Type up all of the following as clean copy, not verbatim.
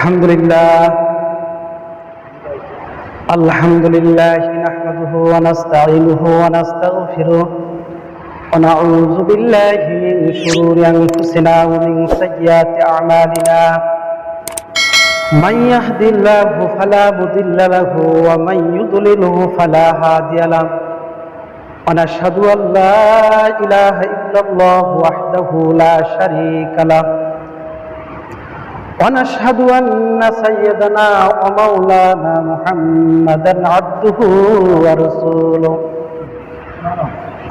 আলহামদুলিল্লাহ নাহমাদুহু ওয়া নাস্তাঈনুহু ওয়া নাস্তাগফিরুহ ওয়া নাউযু বিল্লাহি মিন শুরুরি আনফুসিনা ওয়া মিন সাইয়্যাতি আ'মালিনা মান ইয়াহদিল্লাহু ফালা মুদিল্লা লাহু ওয়া মান ইউদ্লিলহু ফালা হাদিয়া লাহু ওয়া নাশহাদু আন লা ইলাহা ইল্লাল্লাহু ওয়াহদাহু লা শারীকা লাহু ونشهد أن سيدنا ومولانا محمدا عبده ورسوله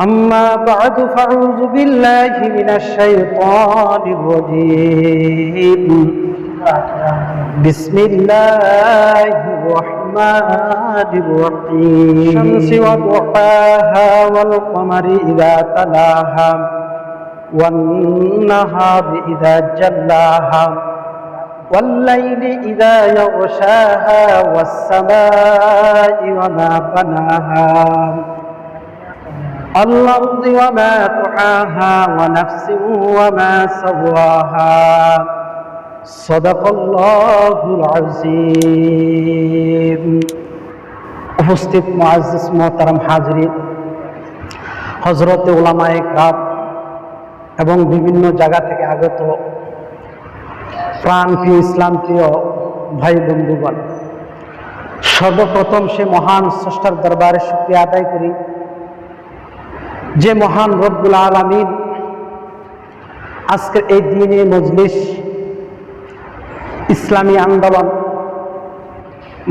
أما بعد فأعوذ بالله من الشيطان الرجيم بسم الله الرحمن الرحيم الشمس وضحاها والقمر إذا تلاها والنهار إذا جلاها والليل إذا يغشاها والسماء وما بناها والأرض وما طحاها ونفس وما سواها صدق الله العظيم উপস্থিত মুআজ্জিজ মুহতারাম হাজরিন, হযরত উলামায়ে কেরাম এবং বিভিন্ন জায়গা থেকে আগত প্রাণপ্রিয় ইসলাম প্রিয় ভাই বন্ধুগণ, সর্বপ্রথম সে মহান স্রষ্টার দরবারে শুকরিয়া আদায় করি যে মহান রব্বুল আলামিন আজকের এই দিনে মজলিস ইসলামী আন্দোলন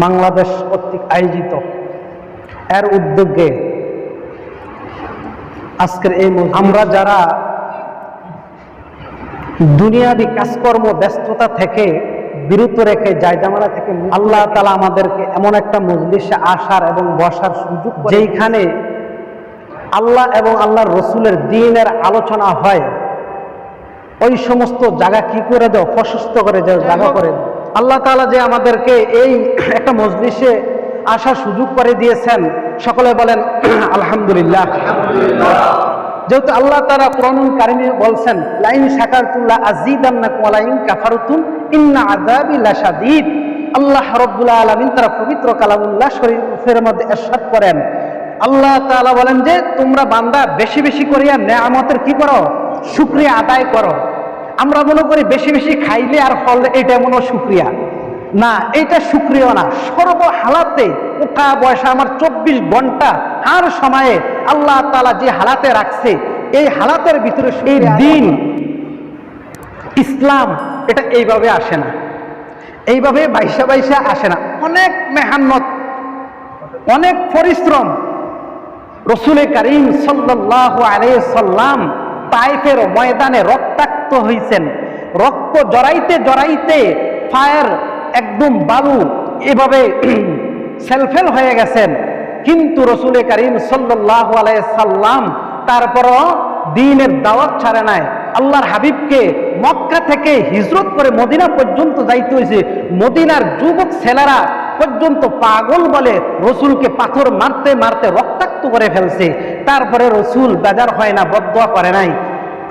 বাংলাদেশ কর্তৃক আয়োজিত এর উদ্যোগে আজকের এই আমরা যারা দুনিয়াবি কাজকর্ম ব্যস্ততা থেকে বিরত রেখে জায়জামালা থেকে আল্লাহ তাআলা আমাদেরকে এমন একটা মজলিসে আসার এবং বসার সুযোগ, যেইখানে আল্লাহ এবং আল্লাহর রসুলের দ্বীনের আলোচনা হয়, ওই সমস্ত জায়গা কি করে দাও, প্রশস্ত করে দাও, জায়গা করে দাও। আল্লাহ তাআলা যে আমাদেরকে এই একটা মজলিসে আসার সুযোগ করে দিয়েছেন, সকলে বলেন আলহামদুলিল্লাহ। যেহেতু আল্লাহ তাআলা কোরআনুল কারীমে বলছেন লাইন শাকারতুম লা আযীদান্নাকুম ওয়া লাইন কাফারতুম ইন্না আযাবি লাশাদীদ। আল্লাহ রাব্বুল আলামিন তারা পবিত্র কালামুল্লাহ শরীফের মধ্যে ইরশাদ করেন, আল্লাহ তাআলা বলেন যে তোমরা বান্দা বেশি বেশি করিয়া নেয়ামতের কি করো, শুকরিয়া আদায় করো। আমরা মনে করি বেশি বেশি খাইলে আর ফল এটা মনে শুকরিয়া না, এটা শুকরিয়া না। সর্ব হালাতে উঠা বয়সা আমার 24 ঘন্টা আর সময়ে আল্লাহ তাআলা যে হালাতে রাখছে, এই হালাতের ভিতরে এই দিন ইসলাম এটা এইভাবে আসে না, এইভাবে বাইশা বাইশা আসে না। অনেক মেহনত, অনেক পরিশ্রম। রাসূল করিম সাল্লাল্লাহু আলাইহি সাল্লাম তায়েফের ময়দানে রক্তাক্ত হয়েছেন, রক্ত জড়াইতে জড়াইতে ফায়ার একদম বালু এভাবে সেলফেল হয়ে গেছেন, কিন্তু রাসূল করিম সাল্লাল্লাহু আলাইহি সাল্লাম তারপরও দ্বীনের দাওয়াত ছাড়ে নাই। আল্লাহর হাবিবকে মক্কা থেকে হিজরত করে মদিনা পর্যন্ত যাইতে হয়েছে। মদিনার যুবক ছেলেরা পর্যন্ত পাগল বলে রসুলকে পাথর মারতে মারতে রক্তাক্ত করে ফেলছে। তারপরে রসুল বেজার হয় না, বদদোয়া করে নাই।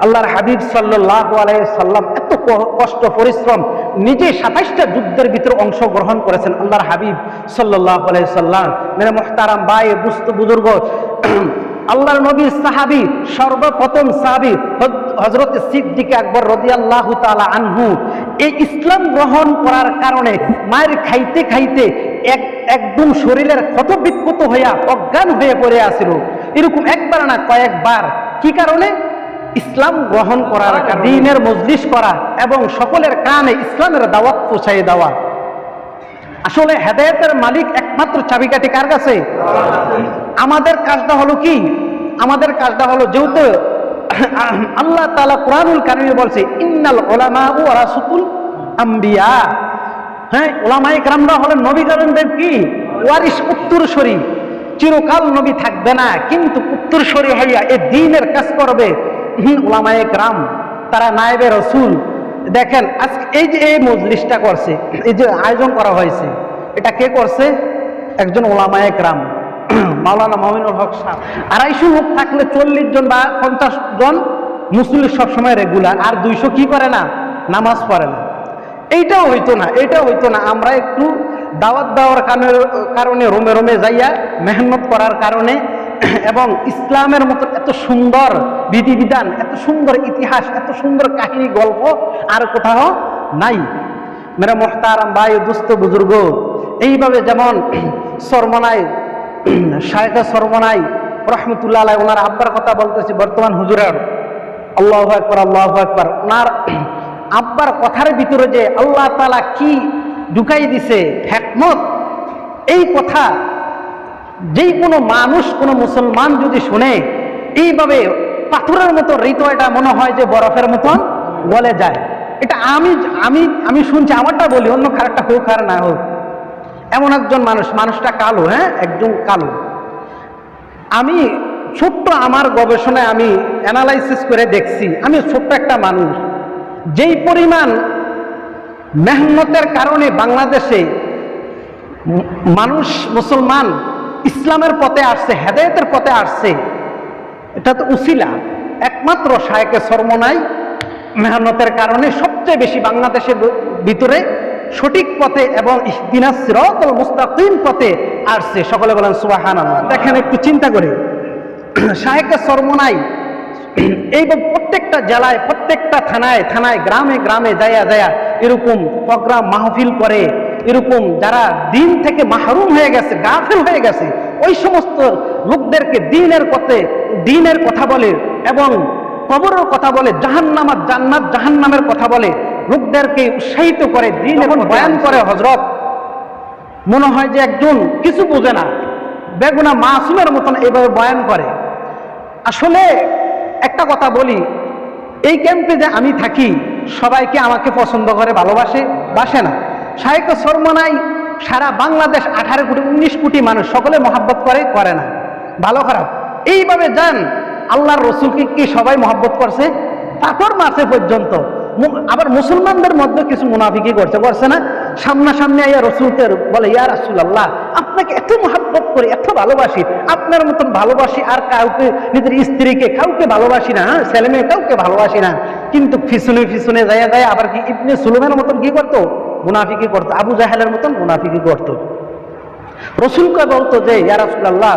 আল্লাহর হাবিব সাল্লাল্লাহু আলাইহি সাল্লাম এত কষ্ট পরিশ্রম, নিজে 27টা যুদ্ধের ভিতরে অংশগ্রহণ করেছেন আল্লাহর হাবিব সাল্লাল্লাহু আলাইহি সাল্লাম। মেরে মুহতারাম ভাই, দুস্থ বুজুর্গ, আল্লাহর নবীর সাহাবী, সর্বপ্রথম সাহাবী হযরত সিদ্দিক আকবর রাদিয়াল্লাহু তাআলা আনহু এই ইসলাম গ্রহণ করার কারণে মায়ের খাইতে খাইতে একদম শরীরের ক্ষত বিক্ষত হইয়া অজ্ঞান হয়ে পড়ে আছিল। এরকম একবার না কয়েকবার। কি কারণে? ইসলাম গ্রহণ করার কারণে, দ্বীনের মজলিস করা এবং সকলের কানে ইসলামের দাওয়াত পৌঁছায় দেওয়া। আসলে হেদায়েতের মালিক একমাত্র চাবিকাঠি কার কাছে? আমাদের কাজটা হলো কি? আমাদের কাজটা হলো, যেহেতু আল্লাহ তাআলা কোরআনুল কারীমে বলছে ইন্নাল উলামা ওয়ারাসাতুল আম্বিয়া, হ্যাঁ, উলামায়ে কেরামরা হলেন নবীগণদের কি ওয়ারিস, উত্তরসূরি। চিরকাল নবী থাকবে না, কিন্তু উত্তরসূরি হইয়া এই দ্বীনের কাজ করবে উলামায়ে কেরাম, তারা নায়েবে রাসূল। দেখেন আজকে এই যে এই মজলিসটা করছে, এই যে আয়োজন করা হয়েছে, এটা কে করছে? একজন উলামায়ে কেরাম, মাওলানা মুমিনুল হক সাহেব। 250 লোক থাকলে 40 জন বা 50 জন মুসল্লি সবসময় রেগুলার, আর 200 কি করে না, নামাজ পড়ে না। এইটাও হইতো না, এটাও হইতো না। আমরা একটু দাওয়াত দেওয়ার কারণে রোমে রোমে যাইয়া মেহনত করার কারণে এবং ইসলামের মতো এত সুন্দর বিধিবিধান, এত সুন্দর ইতিহাস, এত সুন্দর কাহিনী গল্প আর কোথাও নাই। মেরা মোহতারাম ভাই, দুস্থ বুজুর্গ, এইভাবে যেমন সরমনাই শায়েখে সরমনাই রহমতুল্লাহ আলাইহি ওনার আব্বার কথা বলতেছি, বর্তমান হুজুরের, আল্লাহু আকবার আল্লাহু আকবার, ওনার আব্বার কথার ভিতরে যে আল্লাহ তাআলা কি ঢুকাই দিছে হিকমত, এই কথা যেই কোনো মানুষ, কোনো মুসলমান যদি শুনে, এইভাবে পাথরের মতো হৃদয়টা মনে হয় যে বরফের মতন গলে যায়। এটা আমি আমি আমি শুনছি, আমারটা বলি, অন্য খারাপটা হোক আর না হোক। এমন একজন মানুষ, মানুষটা কালো, হ্যাঁ একজন কালো। আমি ছোট্ট আমার গবেষণায় আমি অ্যানালাইসিস করে দেখছি, আমি ছোট্ট একটা মানুষ, যেই পরিমাণ মেহনতের কারণে বাংলাদেশে মানুষ, মুসলমান ইসলামের পথে আসছে, হেদায়েতের পথে আসছে, এটা তো উসিলা একমাত্র শায়েখে সরমনাই মেহনতের কারণে সবচেয়ে বেশি বাংলাদেশের ভিতরে সঠিক পথে এবং ইহদিনাস সিরাতাল মুস্তাকিম পথে আসছে। সকলে বলেন সুবহানাল্লাহ। দেখেন একটু চিন্তা করে, শায়েখে সরমনাই এইভাবে প্রত্যেকটা জেলায়, প্রত্যেকটা থানায় থানায়, গ্রামে গ্রামে যায়া যায়া এরকম প্রোগ্রাম মাহফিল করে, এরকম যারা দিন থেকে মাহরুম হয়ে গেছে, গাফিল হয়ে গেছে, ওই সমস্ত লোকদেরকে দিনের কথা বলে এবং কবরের কথা বলে, জাহান্নাম আর জান্নাত জাহান্নামের কথা বলে, লোকদেরকে উৎসাহিত করে, দিন এবং বয়ান করে। হযরত মনে হয় যে একজন কিছু বোঝে না, বেগুনা মাসুমের মতন এইভাবে বয়ান করে। আসলে একটা কথা বলি, এই ক্যাম্পে যে আমি থাকি, সবাইকে আমাকে পছন্দ করে, বাসে না। শায়েখে সরমনাই সারা বাংলাদেশ 18 কোটি 19 কোটি মানুষ সকলে মহাব্বত করে না, ভালো খারাপ এইভাবে যান। আল্লাহর রসুলকে কি সবাই মহাব্বত করছে? পাথর মারছে পর্যন্ত। আবার মুসলমানদের মধ্যে কিছু মুনাফিকি করছে না, সামনাসামনি আইয়া রসুলকে বলে, ইয়া রাসূলুল্লাহ, আপনাকে এত মহাব্বত করি, এত ভালোবাসি, আপনার মতন ভালোবাসি আর কাউকে, নিজের স্ত্রীকে কাউকে ভালোবাসি না, ছেলে মেয়ে কাউকে ভালোবাসি না। কিন্তু পিছনে পিছনে যায় আবার কি ইবনে সুলুমের মতন কি করতো? মুনাফিকি করতো, আবু জাহেলের মতন মুনাফিকি করতো। রসুলকে বলতো যে, ইয়া রাসূলুল্লাহ,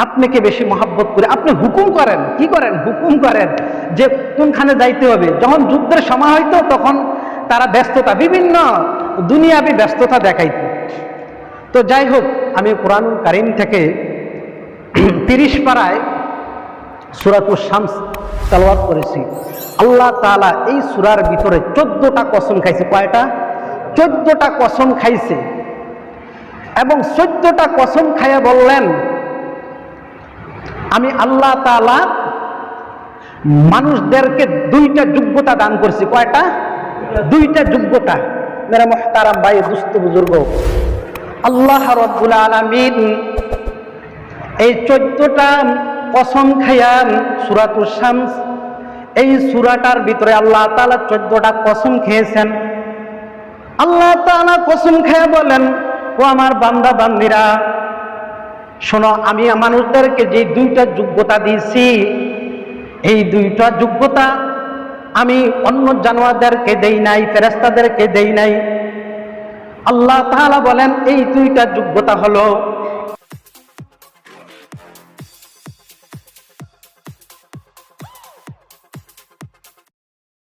আপনাকে বেশি মহাব্বত করে, আপনি হুকুম করেন, কি করেন? হুকুম করেন যে কোনখানে যাইতে হবে। যখন যুদ্ধের সময় হইতো তখন তারা ব্যস্ততা, বিভিন্ন দুনিয়াবী ব্যস্ততা দেখাইত। তো যাই হোক, আমি কোরআনুল কারীম থেকে 30 পারায় সূরাতুশ শামস তেলাওয়াত করেছি। আল্লাহ তাআলা এই সূরার ভিতরে 14টা কসম খাইছে। কয়টা? 14টা কসম খাইছে। এবং 14টা কসম খাইয়া বললেন, আমি আল্লাহ তাআলা মানুষদেরকে 2টা যোগ্যতা দান করছি। কয়টা? 2টা যোগ্যতা। মেরা মুহতারাম ভাই, দুস্থ বুজুর্গ, আল্লাহ রাব্বুল আলামিন এই 14টা কসম খাইয়া সূরাতুশ শামস, এই সূরাটার ভিতরে আল্লাহ তাআলা 14টা কসম খেয়েছেন। আল্লাহ তাআলা কসম খেয়ে বলেন, ও আমার বান্দা বান্দিরা, শোনো, আমি মানুষদেরকে যে 2টা যোগ্যতা দিয়েছি, এই 2টা যোগ্যতা আমি অন্য জানোয়ারদেরকে দেই নাই, ফেরেশতাদেরকে দেই নাই। আল্লাহ তাআলা বলেন, এই 2টা যোগ্যতা হলো,